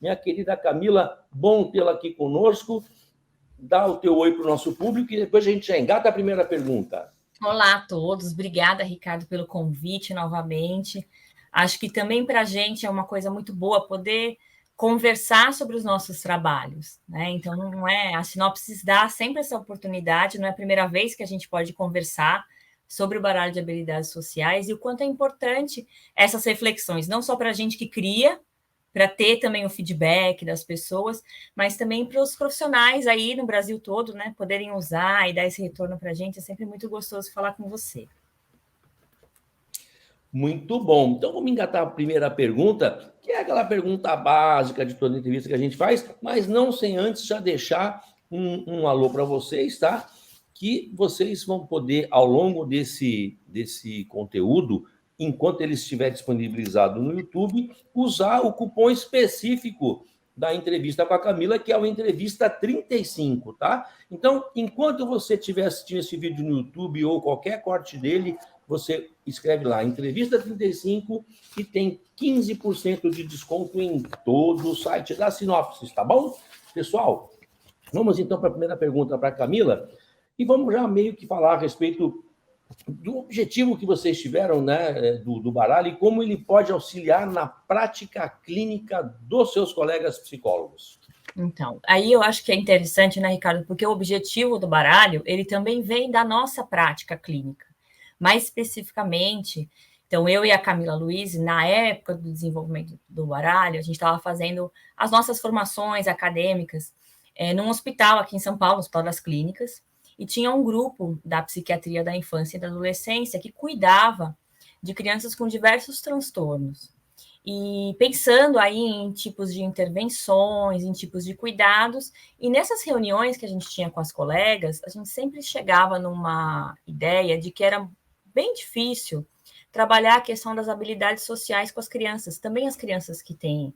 Minha querida Camila, bom tê-la aqui conosco. Dá o teu oi para o nosso público e depois a gente já engata a primeira pergunta. Olá a todos, obrigada, Ricardo, pelo convite novamente. Acho que também para a gente é uma coisa muito boa poder conversar sobre os nossos trabalhos, né? Então, não é, a Sinopsis dá sempre essa oportunidade, não é a primeira vez que a gente pode conversar sobre o baralho de habilidades sociais e o quanto é importante essas reflexões, não só para a gente que cria, para ter também o feedback das pessoas, mas também para os profissionais aí no Brasil todo, né, poderem usar e dar esse retorno para a gente. É sempre muito gostoso falar com você. Muito bom. Então, vamos engatar a primeira pergunta, que é aquela pergunta básica de toda entrevista que a gente faz, mas não sem antes já deixar um alô para vocês, tá? Que vocês vão poder, ao longo desse conteúdo, enquanto ele estiver disponibilizado no YouTube, usar o cupom específico da entrevista com a Camila, que é o Entrevista 35, tá? Então, enquanto você estiver assistindo esse vídeo no YouTube ou qualquer corte dele, você escreve lá, Entrevista 35, e tem 15% de desconto em todo o site da Sinopsis, tá bom? Pessoal, vamos então para a primeira pergunta para a Camila, e vamos já meio que falar a respeito do objetivo que vocês tiveram, né, do baralho, e como ele pode auxiliar na prática clínica dos seus colegas psicólogos. Então, aí eu acho que é interessante, né, Ricardo, porque o objetivo do baralho, ele também vem da nossa prática clínica. Mais especificamente, então eu e a Camila Luiz, na época do desenvolvimento do baralho, a gente estava fazendo as nossas formações acadêmicas num hospital aqui em São Paulo, no Hospital das Clínicas, e tinha um grupo da psiquiatria da infância e da adolescência que cuidava de crianças com diversos transtornos. E pensando aí em tipos de intervenções, em tipos de cuidados, e nessas reuniões que a gente tinha com as colegas, a gente sempre chegava numa ideia de que era bem difícil trabalhar a questão das habilidades sociais com as crianças, também as crianças que têm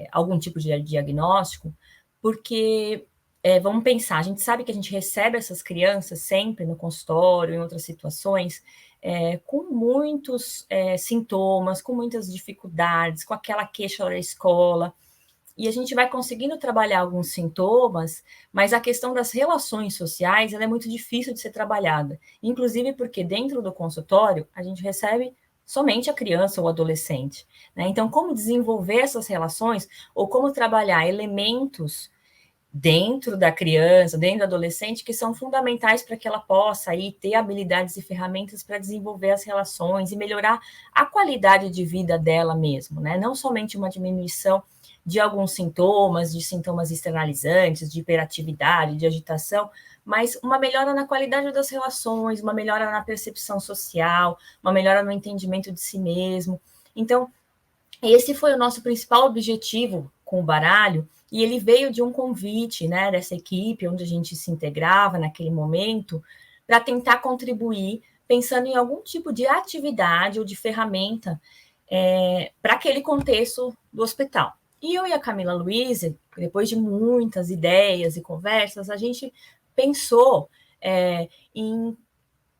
algum tipo de diagnóstico, porque vamos pensar, a gente sabe que a gente recebe essas crianças sempre no consultório, em outras situações, com muitos sintomas, com muitas dificuldades, com aquela queixa da escola, e a gente vai conseguindo trabalhar alguns sintomas, mas a questão das relações sociais ela é muito difícil de ser trabalhada, inclusive porque dentro do consultório a gente recebe somente a criança ou o adolescente, né? Então, como desenvolver essas relações ou como trabalhar elementos dentro da criança, dentro do adolescente, que são fundamentais para que ela possa aí ter habilidades e ferramentas para desenvolver as relações e melhorar a qualidade de vida dela mesmo, né? Não somente uma diminuição de alguns sintomas, de sintomas externalizantes, de hiperatividade, de agitação, mas uma melhora na qualidade das relações, uma melhora na percepção social, uma melhora no entendimento de si mesmo. Então, esse foi o nosso principal objetivo com o baralho, e ele veio de um convite, né, dessa equipe, onde a gente se integrava naquele momento, para tentar contribuir, pensando em algum tipo de atividade ou de ferramenta para aquele contexto do hospital. E eu e a Camila Luiz, depois de muitas ideias e conversas, a gente pensou em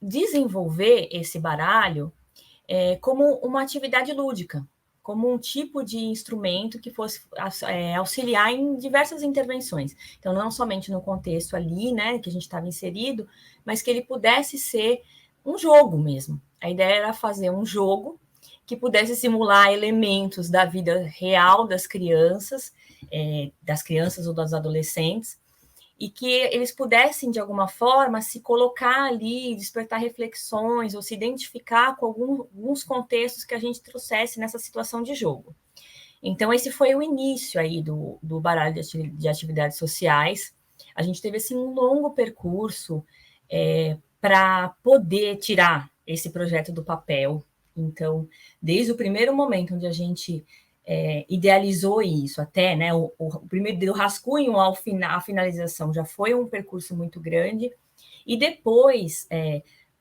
desenvolver esse baralho como uma atividade lúdica, como um tipo de instrumento que fosse auxiliar em diversas intervenções. Então, não somente no contexto ali, né, que a gente estava inserido, mas que ele pudesse ser um jogo mesmo. A ideia era fazer um jogo que pudesse simular elementos da vida real das crianças ou das adolescentes, e que eles pudessem, de alguma forma, se colocar ali, despertar reflexões ou se identificar com alguns contextos que a gente trouxesse nessa situação de jogo. Então, esse foi o início aí do baralho de atividades sociais. A gente teve assim, um longo percurso para poder tirar esse projeto do papel. Então, desde o primeiro momento onde a gente idealizou isso, até né, o primeiro do rascunho à finalização já foi um percurso muito grande, e depois,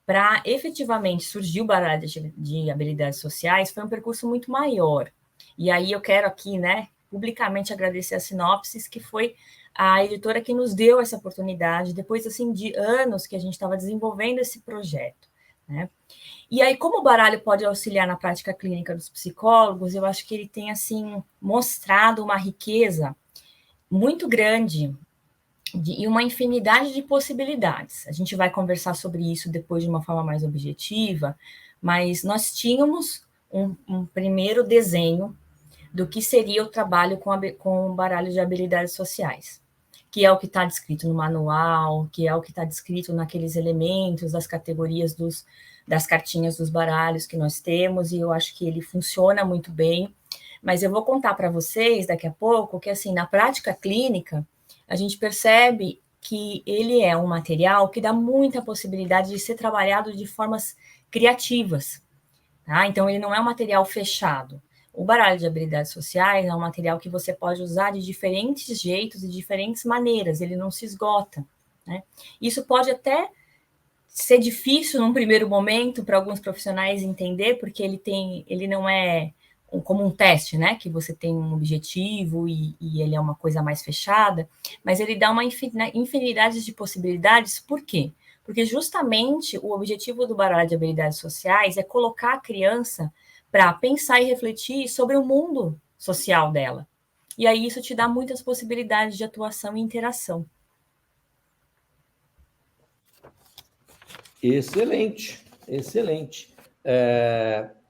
para efetivamente surgir o baralho de habilidades sociais, foi um percurso muito maior. E aí eu quero aqui, né, publicamente agradecer a Sinopsis, que foi a editora que nos deu essa oportunidade, depois assim, de anos que a gente estava desenvolvendo esse projeto. né? E aí, como o baralho pode auxiliar na prática clínica dos psicólogos, eu acho que ele tem, assim, mostrado uma riqueza muito grande e uma infinidade de possibilidades. A gente vai conversar sobre isso depois de uma forma mais objetiva, mas nós tínhamos um primeiro desenho do que seria o trabalho com o baralho de habilidades sociais, que é o que está descrito no manual, que é o que está descrito naqueles elementos das categorias das cartinhas dos baralhos que nós temos, e eu acho que ele funciona muito bem. Mas eu vou contar para vocês daqui a pouco que, assim, na prática clínica, a gente percebe que ele é um material que dá muita possibilidade de ser trabalhado de formas criativas, tá? Então, ele não é um material fechado. O baralho de habilidades sociais é um material que você pode usar de diferentes jeitos e diferentes maneiras, ele não se esgota, né? Isso pode até ser difícil num primeiro momento para alguns profissionais entender, porque ele não é como um teste, né? Que você tem um objetivo e ele é uma coisa mais fechada, mas ele dá uma infinidade de possibilidades. Por quê? Porque justamente o objetivo do baralho de habilidades sociais é colocar a criança para pensar e refletir sobre o mundo social dela. E aí isso te dá muitas possibilidades de atuação e interação. Excelente, excelente.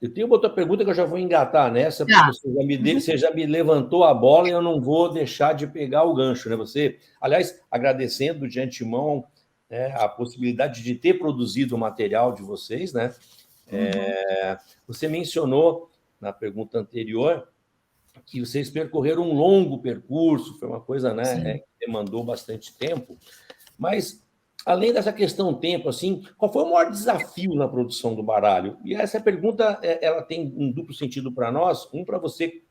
Eu tenho outra pergunta que eu já vou engatar nessa, porque você já me levantou a bola e eu não vou deixar de pegar o gancho, né? Você, aliás, agradecendo de antemão, né, a possibilidade de ter produzido o material de vocês, né? Você mencionou na pergunta anterior que vocês percorreram um longo percurso, foi uma coisa, né, que demandou bastante tempo, mas além dessa questão tempo, assim, qual foi o maior desafio na produção do baralho? E essa pergunta, ela tem um duplo sentido para nós, um para você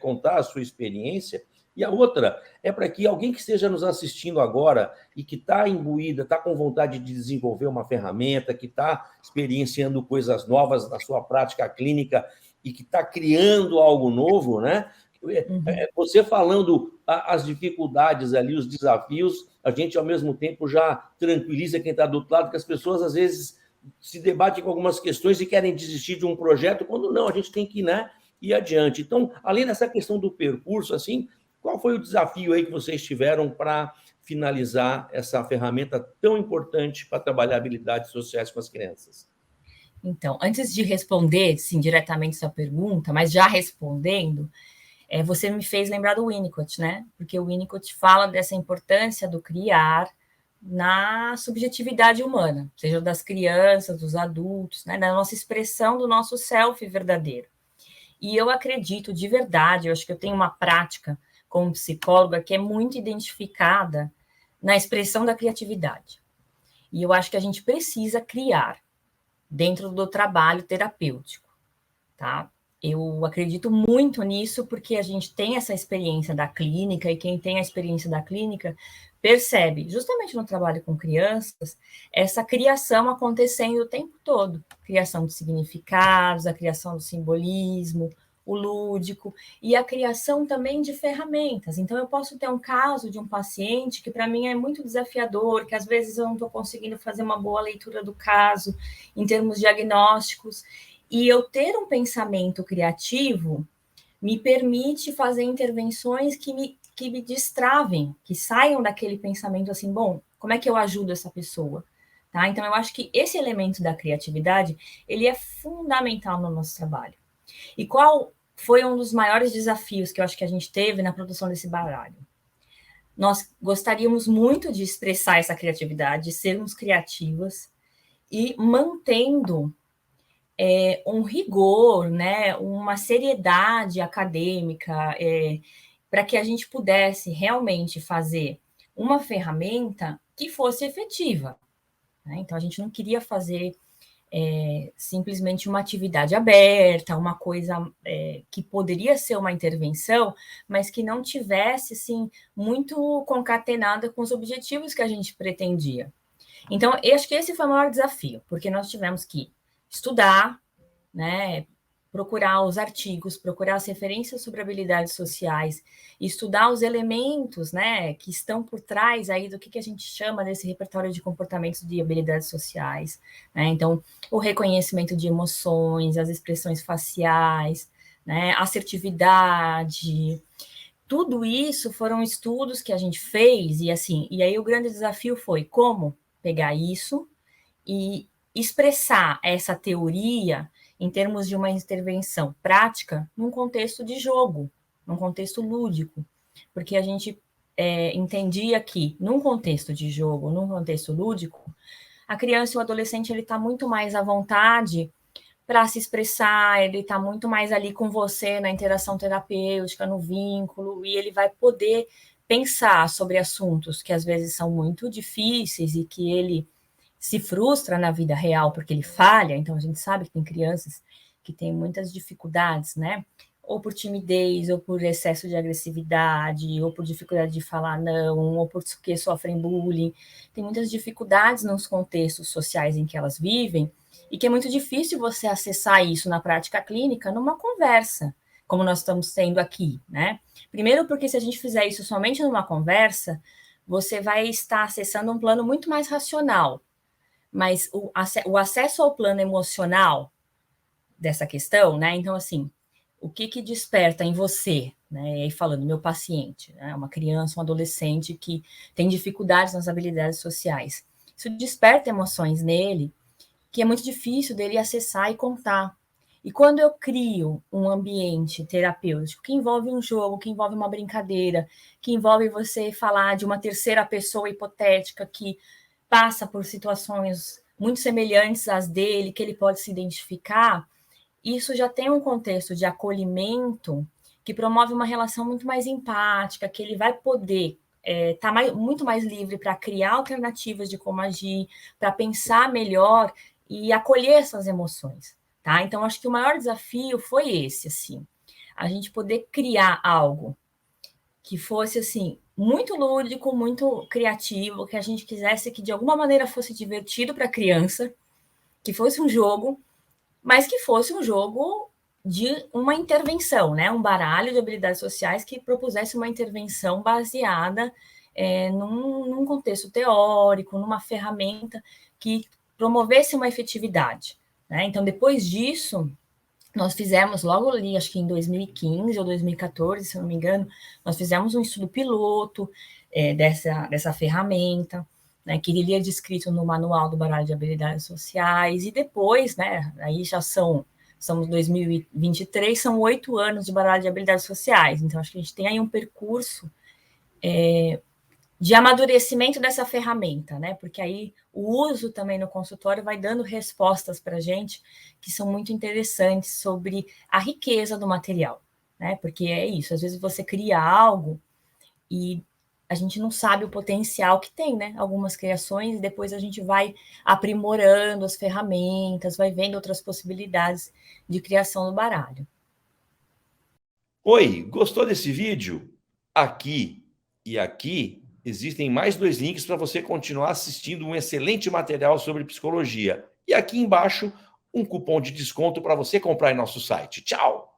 contar a sua experiência, e a outra é para que alguém que esteja nos assistindo agora e que está imbuída, está com vontade de desenvolver uma ferramenta, que está experienciando coisas novas na sua prática clínica e que está criando algo novo, né? Você falando as dificuldades ali, os desafios, a gente, ao mesmo tempo, já tranquiliza quem está do outro lado, que as pessoas, às vezes, se debatem com algumas questões e querem desistir de um projeto, quando não, a gente tem que, né, ir adiante. Então, além dessa questão do percurso, assim, qual foi o desafio aí que vocês tiveram para finalizar essa ferramenta tão importante para trabalhar habilidades sociais com as crianças? Então, antes de responder, sim, diretamente essa pergunta, mas já respondendo, você me fez lembrar do Winnicott, né? Porque o Winnicott fala dessa importância do criar na subjetividade humana, seja das crianças, dos adultos, né? Da nossa expressão do nosso self verdadeiro. E eu acredito de verdade, eu acho que eu tenho uma prática como psicóloga que é muito identificada na expressão da criatividade. E eu acho que a gente precisa criar dentro do trabalho terapêutico, tá? Eu acredito muito nisso porque a gente tem essa experiência da clínica e quem tem a experiência da clínica percebe, justamente no trabalho com crianças, essa criação acontecendo o tempo todo. Criação de significados, a criação do simbolismo, o lúdico e a criação também de ferramentas. Então, eu posso ter um caso de um paciente que para mim é muito desafiador, que às vezes eu não estou conseguindo fazer uma boa leitura do caso em termos diagnósticos, e eu ter um pensamento criativo me permite fazer intervenções que me destravem, que saiam daquele pensamento assim, bom, como é que eu ajudo essa pessoa? Tá? Então, eu acho que esse elemento da criatividade, ele é fundamental no nosso trabalho. E qual foi um dos maiores desafios que eu acho que a gente teve na produção desse baralho? Nós gostaríamos muito de expressar essa criatividade, de sermos criativas e mantendo um rigor, né, uma seriedade acadêmica, para que a gente pudesse realmente fazer uma ferramenta que fosse efetiva, né? Então, a gente não queria fazer simplesmente uma atividade aberta, uma coisa que poderia ser uma intervenção, mas que não tivesse, assim, muito concatenada com os objetivos que a gente pretendia. Então, eu acho que esse foi o maior desafio, porque nós tivemos que estudar, né, procurar os artigos, procurar as referências sobre habilidades sociais, estudar os elementos, né, que estão por trás aí do que a gente chama desse repertório de comportamentos de habilidades sociais, né? Então, o reconhecimento de emoções, as expressões faciais, né, assertividade, tudo isso foram estudos que a gente fez, e assim, e aí o grande desafio foi como pegar isso e expressar essa teoria em termos de uma intervenção prática num contexto de jogo, num contexto lúdico, porque a gente entendia que num contexto de jogo, num contexto lúdico, a criança e o adolescente ele está muito mais à vontade para se expressar, ele está muito mais ali com você na interação terapêutica, no vínculo, e ele vai poder pensar sobre assuntos que às vezes são muito difíceis e que ele se frustra na vida real porque ele falha. Então a gente sabe que tem crianças que têm muitas dificuldades, né? Ou por timidez, ou por excesso de agressividade, ou por dificuldade de falar não, ou porque sofrem bullying. Tem muitas dificuldades nos contextos sociais em que elas vivem, e que é muito difícil você acessar isso na prática clínica numa conversa, como nós estamos tendo aqui, né? Primeiro porque se a gente fizer isso somente numa conversa, você vai estar acessando um plano muito mais racional, mas o acesso ao plano emocional dessa questão, né? Então, assim, o que desperta em você, né? E aí falando, meu paciente, né? Uma criança, um adolescente que tem dificuldades nas habilidades sociais. Isso desperta emoções nele que é muito difícil dele acessar e contar. E quando eu crio um ambiente terapêutico que envolve um jogo, que envolve uma brincadeira, que envolve você falar de uma terceira pessoa hipotética que passa por situações muito semelhantes às dele, que ele pode se identificar, isso já tem um contexto de acolhimento que promove uma relação muito mais empática, que ele vai poder estar muito mais livre para criar alternativas de como agir, para pensar melhor e acolher essas emoções, tá? Então, acho que o maior desafio foi esse, assim, a gente poder criar algo que fosse, assim, muito lúdico, muito criativo, que a gente quisesse que, de alguma maneira, fosse divertido para a criança, que fosse um jogo, mas que fosse um jogo de uma intervenção, né? Um baralho de habilidades sociais que propusesse uma intervenção baseada num contexto teórico, numa ferramenta que promovesse uma efetividade, né? Então, depois disso, nós fizemos logo ali, acho que em 2015 ou 2014, se não me engano, nós fizemos um estudo piloto dessa ferramenta, né, que ele é descrito no Manual do Baralho de Habilidades Sociais, e depois, né, aí já somos 2023, são 8 anos de Baralho de Habilidades Sociais, então acho que a gente tem aí um percurso de amadurecimento dessa ferramenta, né? Porque aí o uso também no consultório vai dando respostas para a gente que são muito interessantes sobre a riqueza do material, né? Porque é isso, às vezes você cria algo e a gente não sabe o potencial que tem, né? Algumas criações, e depois a gente vai aprimorando as ferramentas, vai vendo outras possibilidades de criação do baralho. Oi, gostou desse vídeo? Aqui e aqui existem mais 2 links para você continuar assistindo um excelente material sobre psicologia. E aqui embaixo, um cupom de desconto para você comprar em nosso site. Tchau!